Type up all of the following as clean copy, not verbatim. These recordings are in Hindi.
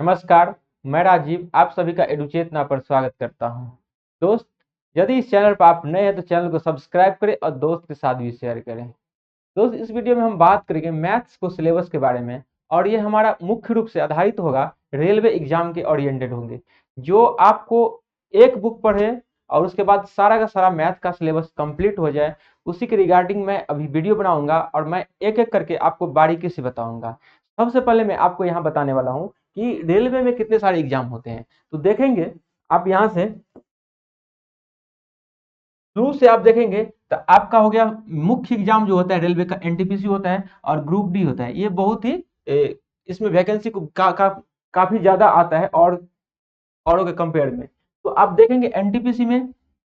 नमस्कार, मैं राजीव आप सभी का एडुचेतना पर स्वागत करता हूं। दोस्त, यदि इस चैनल पर आप नए हैं तो चैनल को सब्सक्राइब करें और दोस्त के साथ भी शेयर करें। दोस्त, इस वीडियो में हम बात करेंगे मैथ्स को सिलेबस के बारे में और ये हमारा मुख्य रूप से आधारित होगा रेलवे एग्जाम के ओरिएंटेड होंगे, जो आपको एक बुक पढ़े और उसके बाद सारा का सारा मैथ का सिलेबस कंप्लीट हो जाए, उसी के रिगार्डिंग मैं अभी वीडियो बनाऊंगा और मैं एक एक करके आपको बारीकी से बताऊंगा। सबसे पहले मैं आपको यहाँ बताने वाला हूँ कि रेलवे में कितने सारे एग्जाम होते हैं। तो देखेंगे आप यहाँ से शुरू से आप देखेंगे तो आपका हो गया मुख्य एग्जाम जो होता है रेलवे का एनटीपीसी होता है और ग्रुप डी होता है। ये बहुत ही इसमें वैकेंसी को काफी ज्यादा आता है और औरों के कंपेयर में। तो आप देखेंगे एनटीपीसी में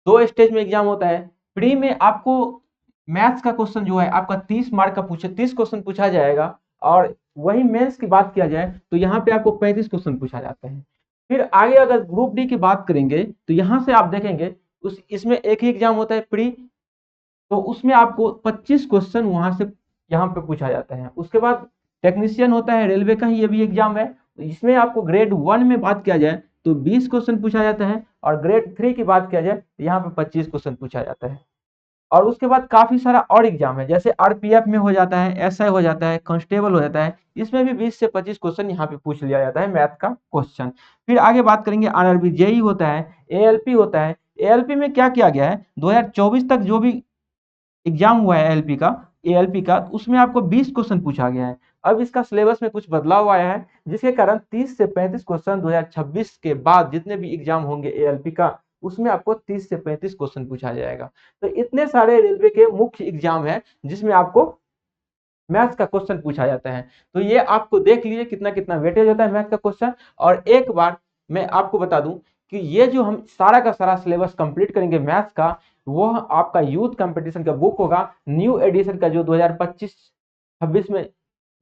दो स्टेज में एग्जाम होता है। प्री में आपको मैथ्स का क्वेश्चन जो है आपका 30 मार्क का 30 क्वेश्चन पूछा जाएगा और वही मेंस की बात किया जाए तो यहाँ पे आपको 35 क्वेश्चन पूछा जाता है। फिर आगे अगर ग्रुप डी की बात करेंगे तो यहाँ से आप देखेंगे उस इसमें एक ही एग्जाम होता है प्री, तो उसमें आपको 25 क्वेश्चन वहां से यहाँ पे पूछा जाता है। उसके बाद टेक्नीशियन होता है रेलवे का ही ये भी एग्जाम है। इसमें आपको ग्रेड 1 में बात किया जाए तो 20 क्वेश्चन पूछा जाता है और ग्रेड 3 की बात किया जाए तो यहाँ पे 25 क्वेश्चन पूछा जाता है। और उसके बाद काफी सारा और एग्जाम है, जैसे आरपीएफ में हो जाता है, एसआई हो जाता है, कांस्टेबल हो जाता है। इसमें भी 20 से 25 क्वेश्चन यहाँ पे पूछ लिया जाता है मैथ का क्वेश्चन। फिर आगे बात करेंगे आरआरबी जेई होता है, एएलपी होता है। एएलपी में क्या किया गया है 2024 तक जो भी एग्जाम हुआ है एएलपी का उसमें आपको 20 क्वेश्चन पूछा गया है। अब इसका सिलेबस में कुछ बदलाव आया है जिसके कारण 30 से 35 क्वेश्चन 2026 के बाद जितने भी एग्जाम होंगे एएलपी का उसमें आपको 30 से 35 क्वेश्चन पूछा जाएगा। तो इतने सारे रेलवे के मुख्य एग्जाम है जिसमें आपको मैथ्स का क्वेश्चन पूछा जाता है। तो ये आपको देख लीजिए कितना कितना वेटेज होता है मैथ का क्वेश्चन। और एक बार मैं आपको बता दूं कि ये जो हम सारा का सारा सिलेबस कंप्लीट करेंगे मैथ्स का, वो आपका यूथ कंपटीशन का बुक होगा न्यू एडिशन का जो 2025-26 में।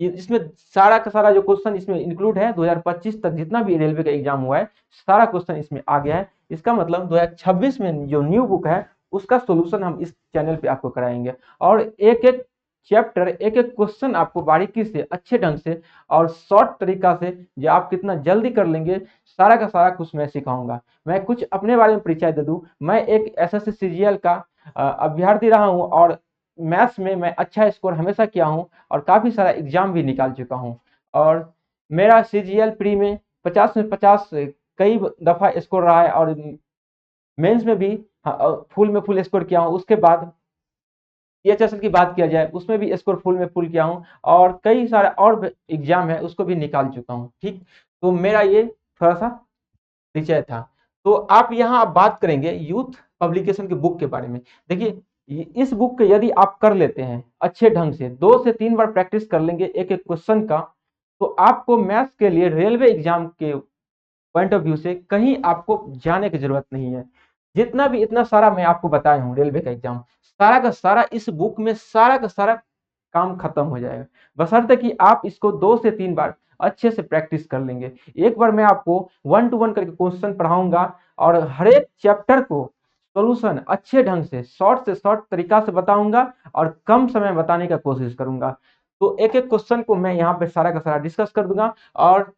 इसमें सारा का सारा जो क्वेश्चन इसमें इंक्लूड है 2025 तक जितना भी रेलवे का एग्जाम हुआ है सारा क्वेश्चन इसमें आ गया है। इसका मतलब 2026 में जो न्यू बुक है उसका सोल्यूशन हम इस चैनल पे आपको कराएंगे और एक एक चैप्टर एक एक क्वेश्चन आपको बारीकी से अच्छे ढंग से और शॉर्ट तरीका से जो आप कितना जल्दी कर लेंगे सारा का सारा कुछ मैं सिखाऊंगा। मैं कुछ अपने बारे में परिचय दे दूं, मैं एक एसएससी सीजीएल का अभ्यर्थी रहा हूं और मैथ्स में मैं अच्छा स्कोर हमेशा किया हूं और काफी सारा एग्जाम भी निकाल चुका हूं। और मेरा सीजीएल प्री में 50 में 50 कई दफा स्कोर रहा है और मेंस में भी फुल में फुल स्कोर किया हूं। उसके बाद टीएचएसएल की बात किया जाए उसमें भी स्कोर फुल में फुल किया हूँ और कई सारे और एग्जाम है उसको भी निकाल चुका हूँ। ठीक, तो मेरा ये थोड़ा सा परिचय था। तो आप यहाँ आप बात करेंगे यूथ पब्लिकेशन के बुक के बारे में। देखिए इस बुक के यदि आप कर लेते हैं अच्छे ढंग से 2 से 3 बार प्रैक्टिस कर लेंगे एक एक क्वेश्चन का, तो आपको मैथ्स के लिए रेलवे एग्जाम के पॉइंट ऑफ व्यू से कहीं आपको जाने की जरूरत नहीं है। जितना भी इतना सारा मैं आपको बताया हूँ रेलवे का एग्जाम सारा का सारा इस बुक में सारा का सारा काम खत्म हो जाएगा, बशर्ते कि आप इसको 2 से 3 बार अच्छे से प्रैक्टिस कर लेंगे। एक बार मैं आपको 1 to 1 करके क्वेश्चन पढ़ाऊंगा और हर एक चैप्टर को सोल्यूशन अच्छे ढंग से शॉर्ट तरीका से बताऊंगा और कम समय बताने का कोशिश करूंगा। तो एक एक क्वेश्चन को मैं यहाँ पे सारा का सारा डिस्कस कर दूंगा। और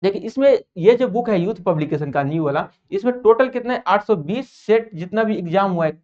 देखिए इसमें ये जो बुक है यूथ पब्लिकेशन का न्यू वाला, इसमें टोटल कितने 820 सेट जितना भी एग्जाम हुआ है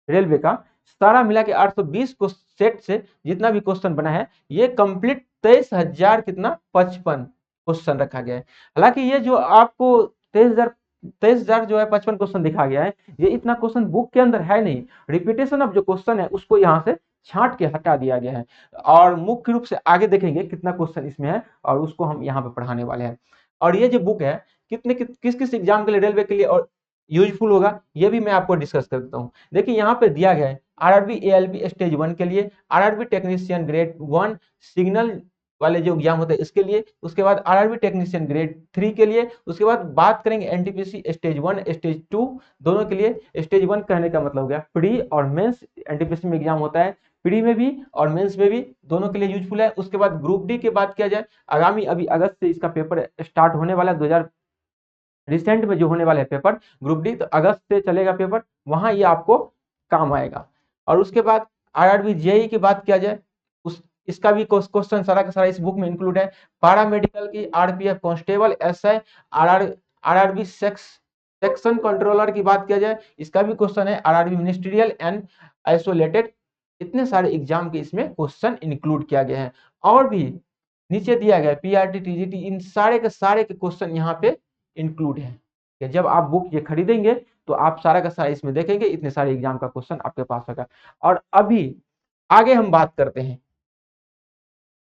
रेलवे का सारा मिला के 820 को सेट से जितना भी क्वेश्चन बना है ये कंप्लीट 23,000 कितना 55 क्वेश्चन रखा गया है। हालांकि ये जो आपको 23,000 जो है 55 क्वेश्चन दिखा गया है ये इतना क्वेश्चन बुक के अंदर है नहीं। रिपीटेशन ऑफ जो क्वेश्चन है उसको यहाँ से छांट के हटा दिया गया है और मुख्य रूप से आगे देखेंगे कितना क्वेश्चन इसमें है और उसको हम यहाँ पे पढ़ाने वाले हैं। और ये जो बुक है किस किस एग्जाम के लिए रेलवे के लिए और यूजफुल होगा ये भी मैं आपको डिस्कस कर देता हूँ। देखिए यहाँ पे दिया गया है आरआरबी एएलपी स्टेज 1 के लिए, आरआरबी टेक्नीशियन ग्रेड 1 सिग्नल वाले जो एग्जाम होते हैं इसके लिए, उसके बाद आरआरबी टेक्नीशियन ग्रेड 3 के लिए, उसके बाद बात करेंगे एनटीपीसी स्टेज 1 स्टेज 2 दोनों के लिए। स्टेज 1 कहने का मतलब हो गया प्री और मेंस एनटीपीसी में एग्जाम होता है, प्री में भी और मेंस में भी दोनों के लिए यूजफुल है। उसके बाद ग्रुप डी की बात किया जाए आगामी अभी अगस्त से इसका पेपर स्टार्ट होने वाला है, 2000 रिसेंट में जो होने वाला है पेपर ग्रुप डी, तो अगस्त से चलेगा पेपर, वहां ये आपको काम आएगा। और उसके बाद आरआरबी जेई की बात किया जाए उस इसका भी क्वेश्चन सारा का सारा इस बुक में इंक्लूड है। पैरामेडिकल की, RPF constable, SI, RRB section controller की बात किया जाए, इसका भी क्वेश्चन है। आरआरबी मिनिस्ट्रियल एंड आइसोलेटेड, इतने सारे एग्जाम के इसमें क्वेश्चन इंक्लूड किया गया है। और भी नीचे दिया गया है पीआरटी, टीजीटी, इन सारे के क्वेश्चन यहाँ पे इंक्लूड है। कि जब आप बुक ये खरीदेंगे तो आप सारा का सारा इसमें देखेंगे, इतने सारे एग्जाम का क्वेश्चन आपके पास होगा। और अभी आगे हम बात करते हैं,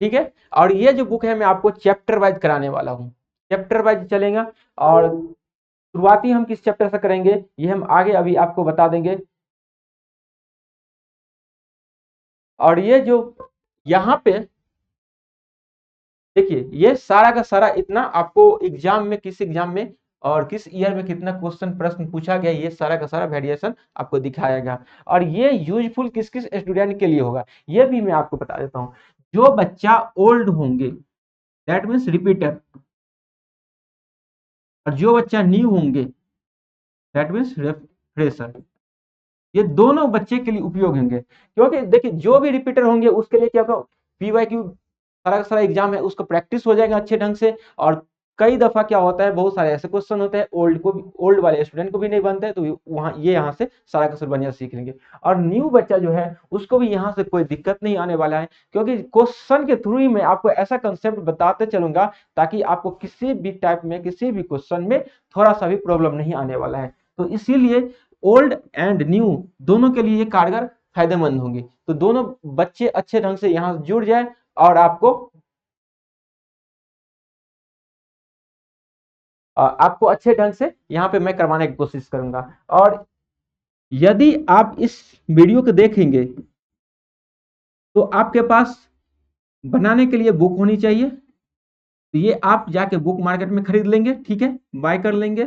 ठीक है। और ये जो बुक है मैं आपको चैप्टर वाइज कराने वाला हूँ, चैप्टर वाइज चलेगा। और शुरुआती हम किस चैप्टर से करेंगे ये हम आगे अभी आपको बता देंगे। और ये जो यहाँ पे देखिए, ये सारा का सारा इतना आपको एग्जाम में, किस एग्जाम में और किस ईयर में कितना क्वेश्चन प्रश्न पूछा गया, ये सारा का सारा वेरिएशन आपको दिखाएगा। और ये यूजफुल किस किस स्टूडेंट के लिए होगा ये भी मैं आपको बता देता हूँ। जो बच्चा ओल्ड होंगे, दैट मीन्स रिपीटर, और जो बच्चा न्यू होंगे, दैट मीन्स फ्रेशर, ये दोनों बच्चे के लिए उपयोग होंगे। क्योंकि देखिए, जो भी रिपीटर होंगे उसके लिए क्या होगा, पीवाईक्यू सारा का सारा एग्जाम है उसका प्रैक्टिस हो जाएगा अच्छे ढंग से। और कई दफा क्या होता है, बहुत सारे ऐसे क्वेश्चन होते हैं ओल्ड को भी, ओल्ड वाले स्टूडेंट को भी नहीं बनते हैं, तो वहाँ ये यहाँ से सारा का सारा बढ़िया सीख लेंगे। और न्यू बच्चा जो है उसको भी यहाँ से कोई दिक्कत नहीं आने वाला है, क्योंकि क्वेश्चन के थ्रू ही मैं आपको ऐसा कंसेप्ट बताते चलूंगा ताकि आपको किसी भी टाइप में, किसी भी क्वेश्चन में थोड़ा सा भी प्रॉब्लम नहीं आने वाला है। तो इसीलिए ओल्ड एंड न्यू दोनों के लिए ये कारगर फायदेमंद होंगी। तो दोनों बच्चे अच्छे ढंग से यहाँ जुड़ जाए और आपको अच्छे ढंग से यहाँ पे मैं करवाने की कोशिश करूंगा। और यदि आप इस वीडियो को देखेंगे तो आपके पास बनाने के लिए बुक होनी चाहिए, तो ये आप जाके बुक मार्केट में खरीद लेंगे, ठीक है, बाय कर लेंगे।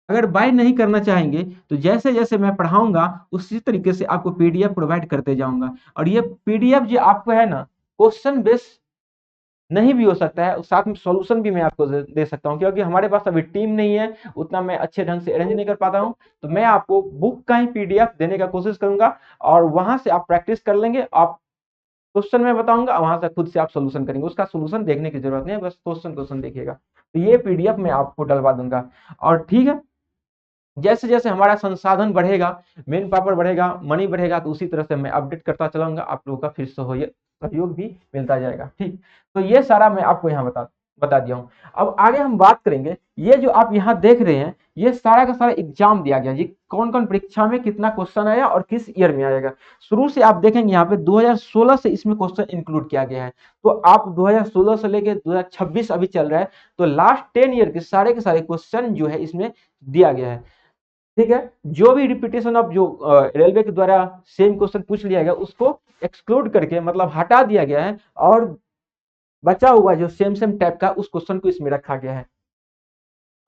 अगर बाय नहीं करना चाहेंगे तो जैसे जैसे मैं पढ़ाऊंगा उसी तरीके से आपको पीडीएफ प्रोवाइड करते जाऊंगा। और ये पीडीएफ जो आपको है ना, क्वेश्चन बेस नहीं भी हो सकता है, साथ में सॉल्यूशन भी मैं आपको दे सकता हूं, क्योंकि हमारे पास अभी टीम नहीं है, उतना मैं अच्छे ढंग से अरेंज नहीं कर पाता हूं। तो मैं आपको बुक का ही पीडीएफ देने का कोशिश करूंगा, और वहां से आप प्रैक्टिस कर लेंगे। आप क्वेश्चन मैं बताऊंगा, वहां से खुद से आप सोल्यूशन करेंगे, उसका सोल्यूशन देखने की जरूरत नहीं है, बस क्वेश्चन क्वेश्चन देखिएगा। तो ये पीडीएफ मैं आपको डलवा दूंगा। और ठीक है, जैसे जैसे हमारा संसाधन बढ़ेगा, मेन पावर बढ़ेगा, मनी बढ़ेगा, तो उसी तरह से मैं अपडेट करता चलाऊंगा, आप लोगों का फिर से सहयोग भी मिलता जाएगा, ठीक। तो ये सारा मैं आपको यहाँ बता दिया हूँ। अब आगे हम बात करेंगे, ये जो आप यहाँ देख रहे हैं ये सारा का सारा एग्जाम दिया गया, ये कौन कौन परीक्षा में कितना क्वेश्चन आया और किस ईयर में आएगा। शुरू से आप देखेंगे यहाँ पे 2016 से इसमें क्वेश्चन इंक्लूड किया गया है। तो आप 2016 से लेके 2026 अभी चल रहा है, तो लास्ट 10 ईयर के सारे क्वेश्चन जो है इसमें दिया गया है, ठीक है। जो भी रिपीटेशन ऑफ जो रेलवे के द्वारा सेम क्वेश्चन पूछ लिया गया उसको एक्सक्लूड करके, मतलब हटा दिया गया है, और बचा हुआ जो सेम सेम टाइप का उस क्वेश्चन को इसमें रखा गया है।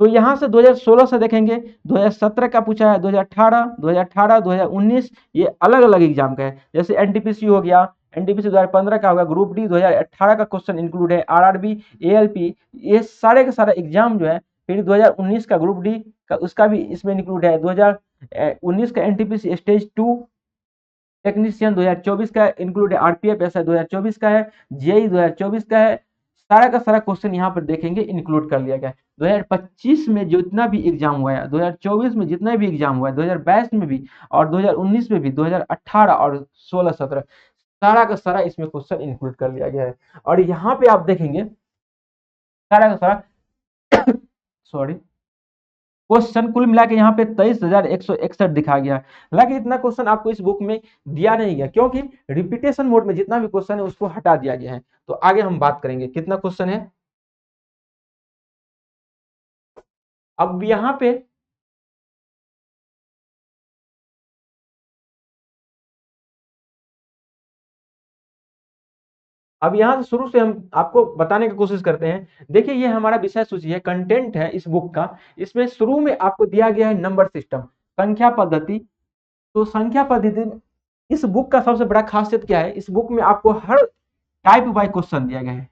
तो यहां से 2016 से देखेंगे, 2017 का पूछा है, 2018, 2018, 2019, ये अलग अलग एग्जाम का है। जैसे एनटीपीसी हो गया, एनटीपीसी 2015 का होगा, ग्रुप डी 2018 का क्वेश्चन इंक्लूड है, आरआरबी, एएलपी, ये सारे के सारे एग्जाम जो है। फिर 2019 का ग्रुप डी का, उसका भी इसमें इंक्लूड है। 2019 का एनटीपीसी स्टेज 2 टेक्नीशियन 2024 का इंक्लूड है, आरपीएफ ऐसा 2024 का है, जेई 2024 का है। सारा का सारा क्वेश्चन यहाँ पर देखेंगे इंक्लूड कर लिया गया है। 2025 में जितना भी एग्जाम हुआ है, 2024 में जितना भी एग्जाम हुआ है, 2022 में भी और 2019 में भी, 2018 और 16-17, सारा का सारा इसमें क्वेश्चन इंक्लूड कर लिया गया है। और यहाँ पे आप देखेंगे सारा का सारा सॉरी, क्वेश्चन कुल मिला के यहाँ पे 23,161 दिखा गया। हालांकि इतना क्वेश्चन आपको इस बुक में दिया नहीं गया, क्योंकि रिपीटेशन मोड में जितना भी क्वेश्चन है उसको हटा दिया गया है। तो आगे हम बात करेंगे कितना क्वेश्चन है। अब यहाँ पे अब यहाँ से शुरू से हम आपको बताने की कोशिश करते हैं। देखिए, ये हमारा विषय सूची है, कंटेंट है इस बुक का। इसमें शुरू में आपको दिया गया है नंबर सिस्टम, संख्या पद्धति। तो संख्या पद्धति में इस बुक का सबसे बड़ा खासियत क्या है, इस बुक में आपको हर टाइप बाय क्वेश्चन दिया गया है,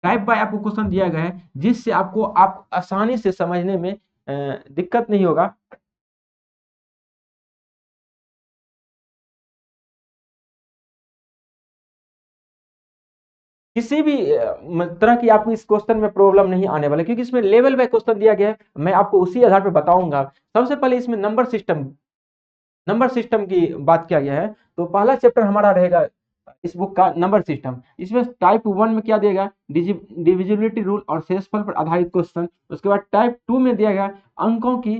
टाइप बाय आपको क्वेश्चन दिया गया है, जिससे आपको आप आसानी से समझने में दिक्कत नहीं होगा। किसी भी तरह की आपको इस क्वेश्चन में प्रॉब्लम नहीं आने वाला, क्योंकि इसमें लेवल बाय क्वेश्चन दिया गया है। मैं आपको उसी आधार पर बताऊंगा। सबसे पहले इसमें नंबर सिस्टम की बात किया गया है। तो पहला चैप्टर हमारा रहेगा इस बुक का नंबर सिस्टम। इसमें टाइप 1 में क्या दिया गया, डिविजिबिलिटी रूल और शेषफल पर आधारित क्वेश्चन। उसके बाद टाइप 2 में दिया गया अंकों की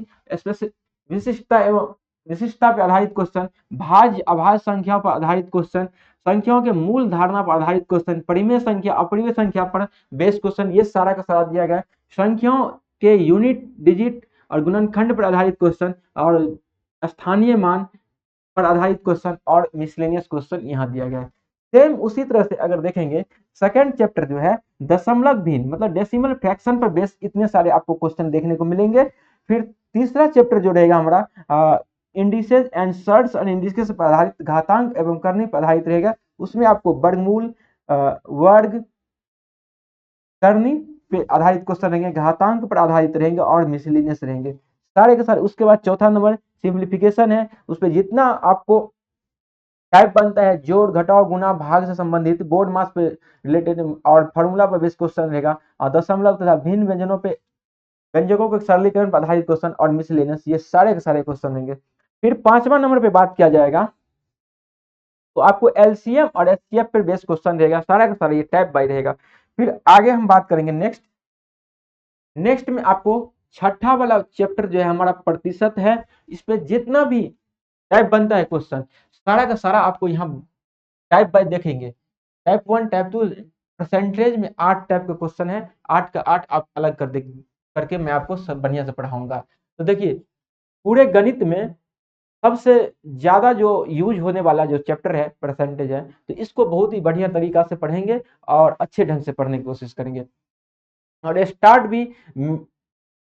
विशिष्टता एवं विशिष्टता पर आधारित क्वेश्चन, भाज्य अभाज्य संख्या पर आधारित क्वेश्चन, संख्याओं के मूल धारणा पर आधारित क्वेश्चन, परिमेय संख्या अपरिमेय संख्या पर बेस्ड क्वेश्चन, ये सारा का सारा दिया गया है। संख्याओं के यूनिट डिजिट और गुणनखंड पर आधारित क्वेश्चन और स्थानीय मान पर आधारित क्वेश्चन और मिसलेनियस क्वेश्चन यहाँ दिया गया है। सेम उसी तरह से अगर देखेंगे सेकंड चैप्टर जो है दशमलव भिन्न मतलब डेसिमल फ्रैक्शन पर बेस इतने सारे आपको क्वेश्चन देखने को मिलेंगे। फिर तीसरा चैप्टर जो रहेगा हमारा इंडिसेस एंड सर्ट्स और इंडिसेस पर आधारित घातांक एवं करनी पर आधारित रहेगा। उसमें आपको वर्गमूल वर्ग करनी पे आधारित क्वेश्चन रहेंगे, घातांक पर आधारित रहेंगे और मिसलेनियस रहेंगे सारे के सारे। उसके बाद चौथा नंबर सिंप्लीफिकेशन है। उस पर जितना आपको टाइप बनता है जोड़ घटाव गुना भाग से संबंधित बोर्ड मास पे रिलेटेड और फॉर्मूला पर बेस्ड क्वेश्चन रहेगा और दशमलव तथा भिन्न व्यंजनों पे व्यंजकों के सरलीकरण पर आधारित क्वेश्चन और मिसलेनियस, ये सारे के सारे क्वेश्चन रहेंगे। फिर 5वां नंबर पे बात किया जाएगा तो आपको एलसीएम और एचसीएफ पर बेस्ड क्वेश्चन रहेगा सारा का सारा, ये टाइप बाई रहेगा। फिर आगे हम बात करेंगे नेक्स्ट में आपको छठा वाला चैप्टर जो है हमारा प्रतिशत है। इस पे जितना भी टाइप बनता है क्वेश्चन सारा का सारा आपको यहाँ टाइप बाय देखेंगे। टाइप 1 टाइप 2 परसेंटेज में 8 टाइप के क्वेश्चन है, 8 का 8 आप अलग करके मैं आपको सब बढ़िया से पढ़ाऊंगा। तो देखिए पूरे गणित में सबसे ज्यादा जो यूज होने वाला जो चैप्टर है परसेंटेज है, तो इसको बहुत ही बढ़िया तरीका से पढ़ेंगे और अच्छे ढंग से पढ़ने की कोशिश करेंगे। और स्टार्ट भी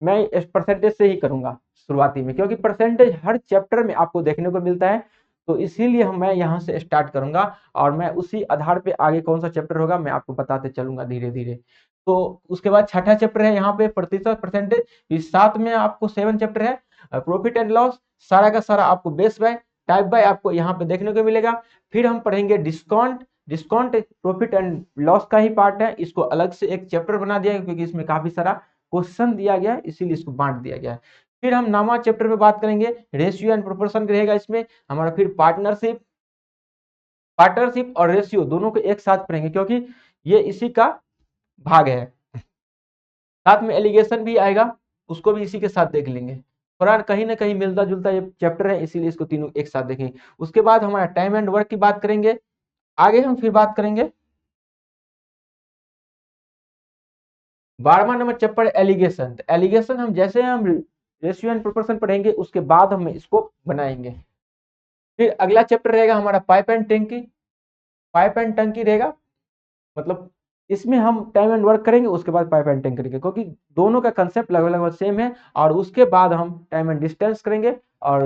मैं इस परसेंटेज से ही करूंगा शुरुआती में, क्योंकि परसेंटेज हर चैप्टर में आपको देखने को मिलता है। तो इसीलिए मैं यहाँ से स्टार्ट करूंगा और मैं उसी आधार पे आगे कौन सा चैप्टर होगा मैं आपको बताते चलूंगा धीरे धीरे। तो उसके बाद छठा चैप्टर है यहाँ पे प्रतिशत परसेंटेज। साथ में आपको 7 चैप्टर है प्रॉफिट एंड लॉस, सारा का सारा आपको बेस बाय टाइप बाय आपको यहाँ पे देखने को मिलेगा। फिर हम पढ़ेंगे डिस्काउंट प्रॉफिट एंड लॉस का ही पार्ट है, इसको अलग से एक चैप्टर बना दिया क्योंकि इसमें काफी सारा क्वेश्चन दिया गया है, इसीलिए इसको बांट दिया गया है। फिर हम नामा चैप्टर पे बात करेंगे, रेशियो एंड प्रोपोर्शन रहेगा इसमें हमारा। फिर पार्टनरशिप और रेशियो दोनों को एक साथ पढ़ेंगे क्योंकि ये इसी का भाग है। साथ में एलिगेशन भी आएगा, उसको भी इसी के साथ देख लेंगे। थोड़ा कहीं ना कहीं मिलता जुलता ये चैप्टर है, इसीलिए इसको तीनों एक साथ देखेंगे। उसके बाद हमारा टाइम एंड वर्क की बात करेंगे। आगे हम फिर बात करेंगे 12वां नंबर चैप्टर एलिगेशन। एलिगेशन हम जैसे हम रेशियो एंड प्रोपोर्शन पढ़ेंगे उसके बाद हम इसको बनाएंगे। फिर अगला चैप्टर रहेगा हमारा पाइप एंड टंकी रहेगा, मतलब इसमें हम टाइम एंड वर्क करेंगे उसके बाद पाइप एंड टंकी करेंगे, क्योंकि दोनों का कंसेप्ट लगभग लगभग सेम है। और उसके बाद हम टाइम एंड डिस्टेंस करेंगे और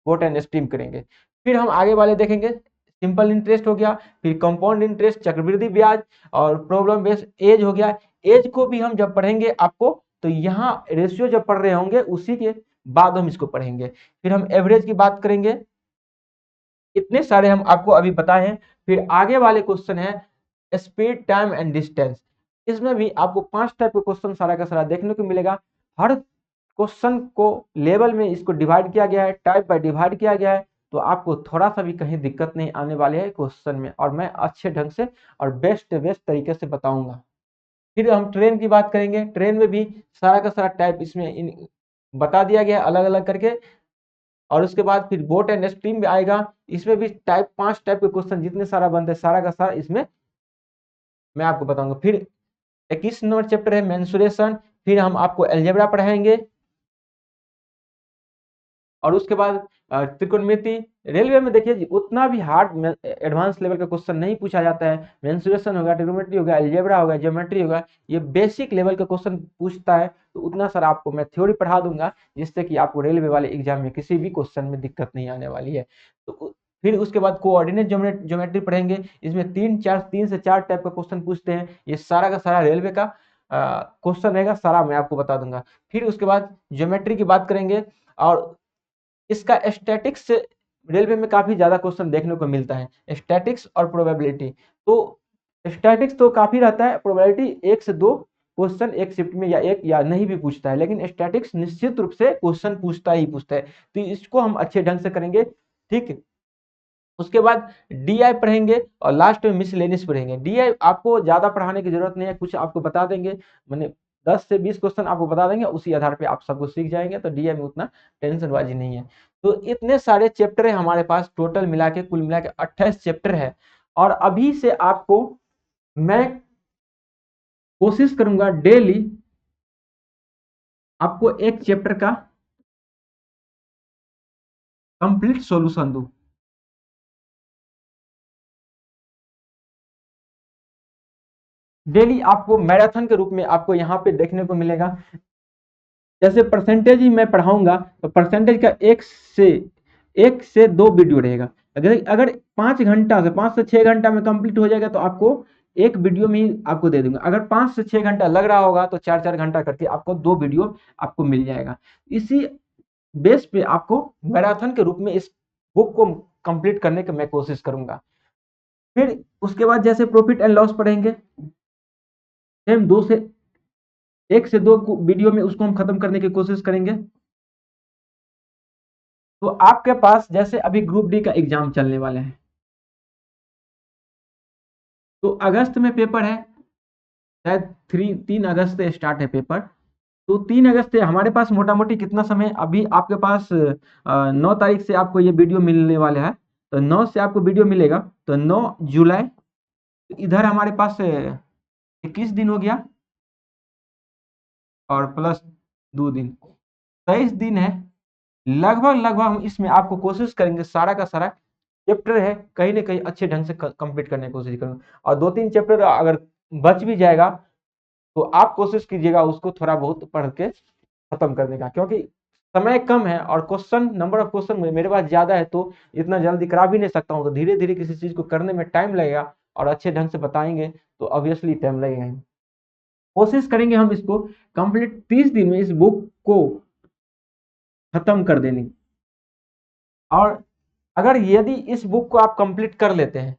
वोट एंड स्ट्रीम करेंगे। फिर हम आगे वाले देखेंगे सिंपल इंटरेस्ट हो गया, फिर कंपाउंड इंटरेस्ट चक्रवृद्धि ब्याज और प्रॉब्लम बेस्ड एज हो गया। एज को भी हम जब पढ़ेंगे आपको तो यहाँ रेशियो जब पढ़ रहे होंगे उसी के बाद हम इसको पढ़ेंगे। फिर हम एवरेज की बात करेंगे। इतने सारे हम आपको अभी बताए हैं। फिर आगे वाले क्वेश्चन है स्पीड टाइम एंड डिस्टेंस। इसमें भी आपको 5 टाइप के क्वेश्चन सारा का सारा देखने को मिलेगा। हर क्वेश्चन को लेवल में इसको डिवाइड किया गया है, टाइप बाय डिवाइड किया गया है, तो आपको थोड़ा सा भी कहीं दिक्कत नहीं आने वाले है क्वेश्चन में, और मैं अच्छे ढंग से और बेस्ट तरीके से बताऊंगा। फिर हम ट्रेन की बात करेंगे। ट्रेन में भी सारा का सारा टाइप इसमें बता दिया गया अलग अलग करके। और उसके बाद फिर बोट एंड स्ट्रीम भी आएगा, इसमें भी 5 टाइप के क्वेश्चन जितने सारा बनते हैं सारा का सारा इसमें मैं आपको बताऊंगा। फिर 21 नंबर चैप्टर है मेंसुरेशन। फिर हम आपको अलजेब्रा पढ़ाएंगे और उसके बाद त्रिकोणमिति। रेलवे में देखिए उतना भी हार्ड एडवांस लेवल का क्वेश्चन नहीं पूछा जाता है। मेंसुरेशन होगा, ट्रिकोणमिति होगा, अलजेब्रा होगा, ज्योमेट्री होगा, ये बेसिक लेवल का क्वेश्चन पूछता है। तो उतना सारा आपको मैं थ्योरी पढ़ा दूंगा जिससे कि आपको रेलवे वाले एग्जाम में किसी भी क्वेश्चन में दिक्कत नहीं आने वाली है। तो फिर उसके बाद कोऑर्डिनेट ज्योमेट्री पढ़ेंगे। इसमें 3 से 4 टाइप का क्वेश्चन पूछते हैं, ये सारा का सारा रेलवे का क्वेश्चन रहेगा, सारा मैं आपको बता दूंगा। फिर उसके बाद ज्योमेट्री की बात करेंगे और इसका स्टैटिक्स से रेलवे में काफी ज्यादा क्वेश्चन देखने को मिलता है, स्टैटिक्स और प्रोबेबिलिटी। तो स्टैटिक्स तो काफी रहता है, प्रोबेबिलिटी 1 से 2 क्वेश्चन एक शिफ्ट में, या एक या नहीं भी पूछता है, लेकिन स्टैटिक्स निश्चित रूप से क्वेश्चन पूछता ही पूछता है। तो इसको हम अच्छे ढंग से करेंगे, ठीक है। उसके बाद डीआई पढ़ेंगे और लास्ट में मिसलेनियस पढ़ेंगे। डीआई आपको ज्यादा पढ़ाने की जरूरत नहीं है, कुछ आपको बता देंगे, मैंने 10 से 20 क्वेश्चन आपको बता देंगे, उसी आधार पे आप सबको सीख जाएंगे। तो डीआई में उतना टेंशन बाजी नहीं है। तो इतने सारे चैप्टर है हमारे पास, टोटल मिला के कुल मिला के 28 चैप्टर है। और अभी से आपको मैं कोशिश करूंगा डेली आपको एक चैप्टर का कंप्लीट सॉल्यूशन दूं। डेली आपको मैराथन के रूप में आपको यहाँ पे देखने को मिलेगा। जैसे परसेंटेज ही मैं पढ़ाऊंगा तो परसेंटेज का एक से दो वीडियो रहेगा। अगर अगर 5 घंटा से 5 से 6 घंटा में कंप्लीट हो जाएगा तो आपको एक वीडियो में ही आपको दे दूंगा। अगर 5 से 6 घंटा लग रहा होगा तो 4-4 घंटा करके आपको 2 वीडियो आपको मिल जाएगा। इसी बेस पे आपको मैराथन के रूप में इस बुक को कंप्लीट करने की मैं कोशिश करूंगा। फिर उसके बाद जैसे प्रॉफिट एंड लॉस पढ़ेंगे, सेम 1 से 2 वीडियो में उसको हम खत्म करने की कोशिश करेंगे। तो आपके पास जैसे अभी ग्रुप डी का एग्जाम चलने वाला है, तो अगस्त में पेपर है, शायद 3 अगस्त से स्टार्ट है पेपर। तो 3 अगस्त से हमारे पास मोटा मोटी कितना समय, अभी आपके पास 9 तारीख से आपको ये वीडियो मिलने वाला है। तो 9 से आपको वीडियो मिलेगा, तो 9 जुलाई, इधर हमारे पास 21 दिन हो गया और प्लस 2 दिन, 23 दिन है। लगभग लगभग हम इसमें आपको कोशिश करेंगे सारा का सारा चैप्टर है कहीं ना कहीं अच्छे ढंग से कंप्लीट करने की कोशिश करूंगा। और 2-3 चैप्टर अगर बच भी जाएगा तो आप कोशिश कीजिएगा उसको थोड़ा बहुत पढ़ के खत्म करने का, क्योंकि समय कम है और क्वेश्चन, नंबर ऑफ क्वेश्चन मेरे पास ज्यादा है, तो इतना जल्दी करा भी नहीं सकता हूँ। तो धीरे धीरे किसी चीज को करने में टाइम लगेगा और अच्छे ढंग से बताएंगे तो ऑब्वियसली टाइम लगेगा ही। कोशिश करेंगे हम इसको कंप्लीट 30 दिन में इस बुक को खत्म कर देने की। और अगर यदि इस बुक को आप कंप्लीट कर लेते हैं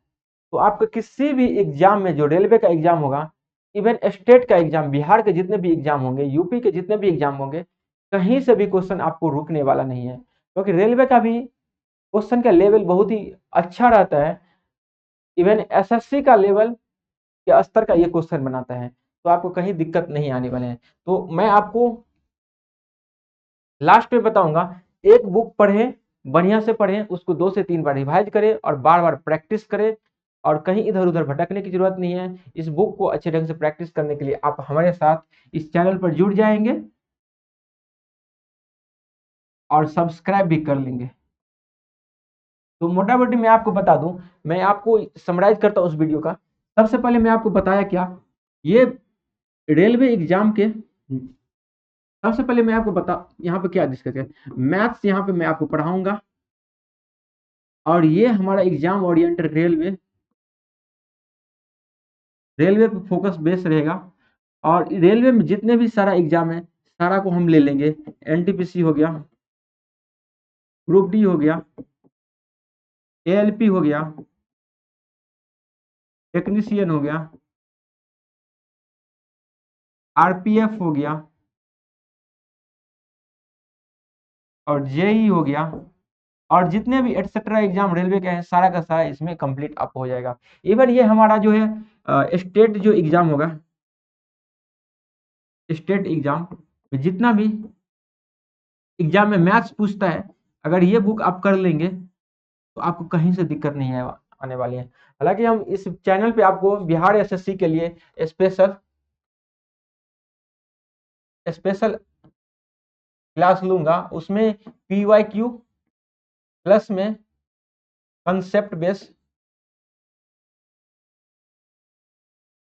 तो आपका किसी भी एग्जाम में, जो रेलवे का एग्जाम होगा, इवन स्टेट का एग्जाम, बिहार के जितने भी एग्जाम होंगे, यूपी के जितने भी एग्जाम होंगे, कहीं से भी क्वेश्चन आपको रुकने वाला नहीं है, क्योंकि रेलवे का भी क्वेश्चन का लेवल बहुत ही अच्छा रहता है। इवन एसएससी का लेवल के स्तर का ये क्वेश्चन बनाता है, तो आपको कहीं दिक्कत नहीं आने वाले हैं। तो मैं आपको लास्ट में बताऊंगा, एक बुक पढ़ें, बढ़िया से पढ़ें, उसको 2 से 3 बार रिवाइज करें और बार बार प्रैक्टिस करें, और कहीं इधर उधर भटकने की जरूरत नहीं है। इस बुक को अच्छे ढंग से प्रैक्टिस करने के लिए आप हमारे साथ इस चैनल पर जुड़ जाएंगे और सब्सक्राइब भी कर लेंगे। तो मोटा मोटी मैं आपको बता दूं, मैं आपको समराइज करता हूं उस वीडियो का। सबसे पहले मैं आपको बताया क्या, ये रेलवे एग्जाम के, सबसे पहले मैं आपको बता यहाँ पे क्या डिस्कस है, मैथ्स यहाँ पे मैं आपको पढ़ाऊंगा, और ये हमारा एग्जाम ओरिएंटेड रेलवे, रेलवे पे फोकस बेस रहेगा। और रेलवे में जितने भी सारा एग्जाम है सारा को हम ले लेंगे। एनटीपीसी हो गया, ग्रुप डी हो गया, एएलपी हो गया, टेक्नीशियन हो गया, आरपीएफ हो गया, और जेई हो गया, और जितने भी एटसेट्रा एग्जाम रेलवे के हैं सारा का सारा इसमें कंप्लीट अप हो जाएगा। इवन ये हमारा जो है स्टेट जो एग्जाम होगा, स्टेट एग्जाम जितना भी एग्जाम में मैथ्स पूछता है, अगर ये बुक आप कर लेंगे तो आपको कहीं से दिक्कत नहीं आने वाली है। हालांकि हम इस चैनल पे आपको बिहार एसएससी के लिए स्पेशल स्पेशल क्लास लूंगा, उसमें पीवाईक्यू प्लस में कंसेप्ट बेस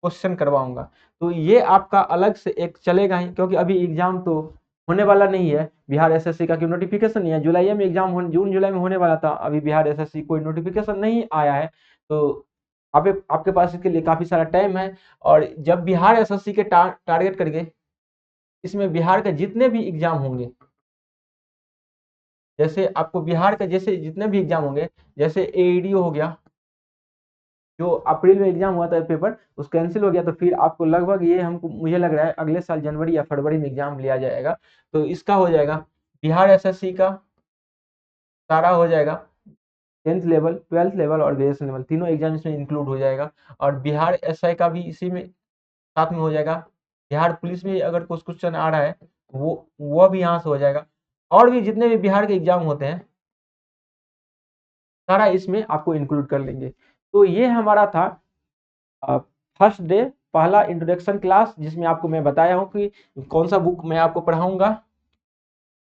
क्वेश्चन करवाऊंगा। तो ये आपका अलग से एक चलेगा ही, क्योंकि अभी एग्जाम तो होने वाला नहीं है बिहार एसएससी का, क्योंकि नोटिफिकेशन नहीं है। जुलाई में एग्जाम जून जुलाई में होने वाला था, अभी बिहार एसएससी कोई नोटिफिकेशन नहीं आया है। तो आपके पास इसके लिए काफी सारा टाइम है। और जब बिहार एसएससी के टारगेट करके इसमें बिहार के जितने भी एग्जाम होंगे, जैसे आपको बिहार के जैसे जितने भी एग्जाम होंगे, जैसे एईडी हो गया, जो अप्रैल में एग्जाम हुआ था पेपर उस कैंसिल हो गया, तो फिर आपको लगभग ये हमको मुझे लग रहा है अगले साल जनवरी या फरवरी में एग्जाम लिया जाएगा। तो इसका हो जाएगा बिहार एसएससी का सारा हो जाएगा, 10th लेवल, 12th लेवल और ग्रेजुएशन लेवल तीनों एग्जाम इसमें इंक्लूड हो जाएगा। और बिहार एसआई का भी इसी में साथ में हो जाएगा। बिहार पुलिस में अगर कुछ क्वेश्चन आ रहा है वो भी यहाँ से हो जाएगा। और भी जितने भी बिहार के एग्जाम होते हैं सारा इसमें आपको इंक्लूड कर लेंगे। तो ये हमारा था फर्स्ट डे पहला इंट्रोडक्शन क्लास, जिसमें आपको मैं बताया हूँ कि कौन सा बुक मैं आपको पढ़ाऊंगा।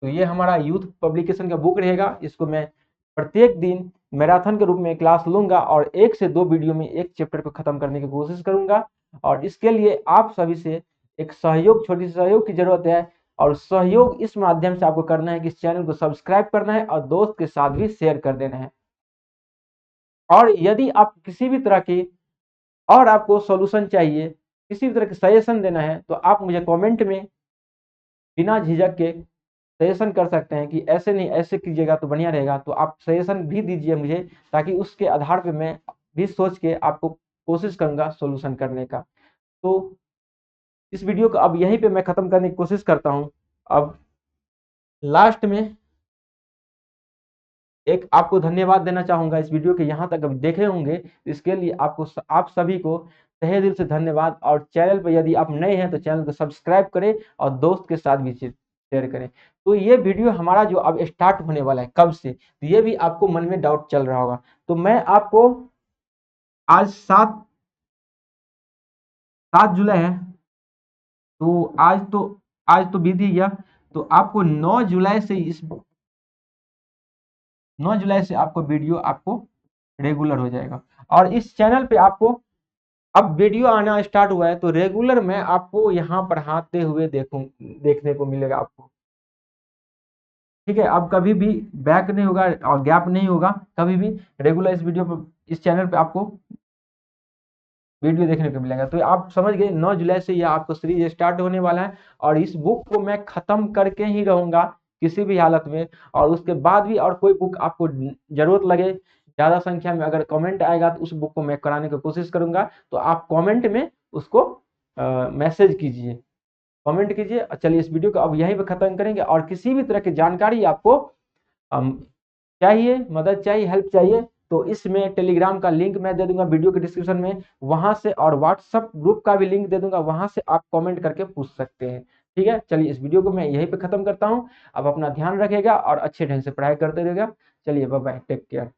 तो ये हमारा यूथ पब्लिकेशन का बुक रहेगा। इसको मैं प्रत्येक दिन मैराथन के रूप में क्लास लूंगा और 1 से 2 वीडियो में एक चैप्टर को खत्म करने की कोशिश करूंगा। और इसके लिए आप सभी से एक सहयोग, छोटी सी सहयोग की जरूरत है। और सहयोग इस माध्यम से आपको करना है कि इस चैनल को सब्सक्राइब करना है और दोस्त के साथ भी शेयर कर देना है। और यदि आप किसी भी तरह की और आपको सॉल्यूशन चाहिए, किसी भी तरह की सजेशन देना है, तो आप मुझे कमेंट में बिना झिझक के सजेशन कर सकते हैं कि ऐसे नहीं ऐसे कीजिएगा तो बढ़िया रहेगा। तो आप सजेशन भी दीजिए मुझे, ताकि उसके आधार पे मैं भी सोच के आपको कोशिश करूंगा सॉल्यूशन करने का। तो इस वीडियो को अब यहीं पे मैं खत्म करने की कोशिश करता हूं। अब लास्ट में एक आपको धन्यवाद देना चाहूंगा, इस वीडियो के यहाँ तक अभी देखे होंगे, इसके लिए आपको आप सभी को तहे दिल से धन्यवाद। और चैनल पर यदि आप नए हैं तो चैनल को सब्सक्राइब करें और दोस्त के साथ भी शेयर करें। तो ये वीडियो हमारा जो अब स्टार्ट होने वाला है कब से, तो ये भी आपको मन में डाउट चल रहा होगा। तो मैं आपको आज 7 जुलाई है, तो आज तो बीत ही गया। तो आपको 9 जुलाई से 9 जुलाई से आपको वीडियो आपको रेगुलर हो जाएगा। और इस चैनल पे आपको अब वीडियो आना स्टार्ट हुआ है, तो रेगुलर मैं आपको यहाँ पढ़ाते हुए देखने को मिलेगा आपको। ठीक है, अब कभी भी बैक नहीं होगा और गैप नहीं होगा, कभी भी रेगुलर इस वीडियो पर, इस चैनल पे आपको वीडियो देखने को मिलेगा। तो आप समझ गए 9 जुलाई से यह आपको सीरीज स्टार्ट होने वाला है। और इस बुक को मैं खत्म करके ही रहूंगा किसी भी हालत में। और उसके बाद भी और कोई बुक आपको जरूरत लगे ज्यादा संख्या में, अगर कमेंट आएगा तो उस बुक को मैं कराने की कोशिश करूंगा। तो आप कमेंट में उसको मैसेज कीजिए, कमेंट कीजिए। चलिए इस वीडियो को अब यहीं पे खत्म करेंगे। और किसी भी तरह की जानकारी आपको चाहिए, मदद चाहिए, हेल्प चाहिए, तो इसमें टेलीग्राम का लिंक मैं दे दूंगा वीडियो के डिस्क्रिप्शन में, वहां से, और व्हाट्सएप ग्रुप का भी लिंक दे दूंगा, वहां से आप कमेंट करके पूछ सकते हैं। ठीक है, चलिए इस वीडियो को मैं यहीं पे खत्म करता हूं। अब अपना ध्यान रखिएगा और अच्छे ढंग से पढ़ाई करते रहिएगा। चलिए बाय बाय, टेक केयर।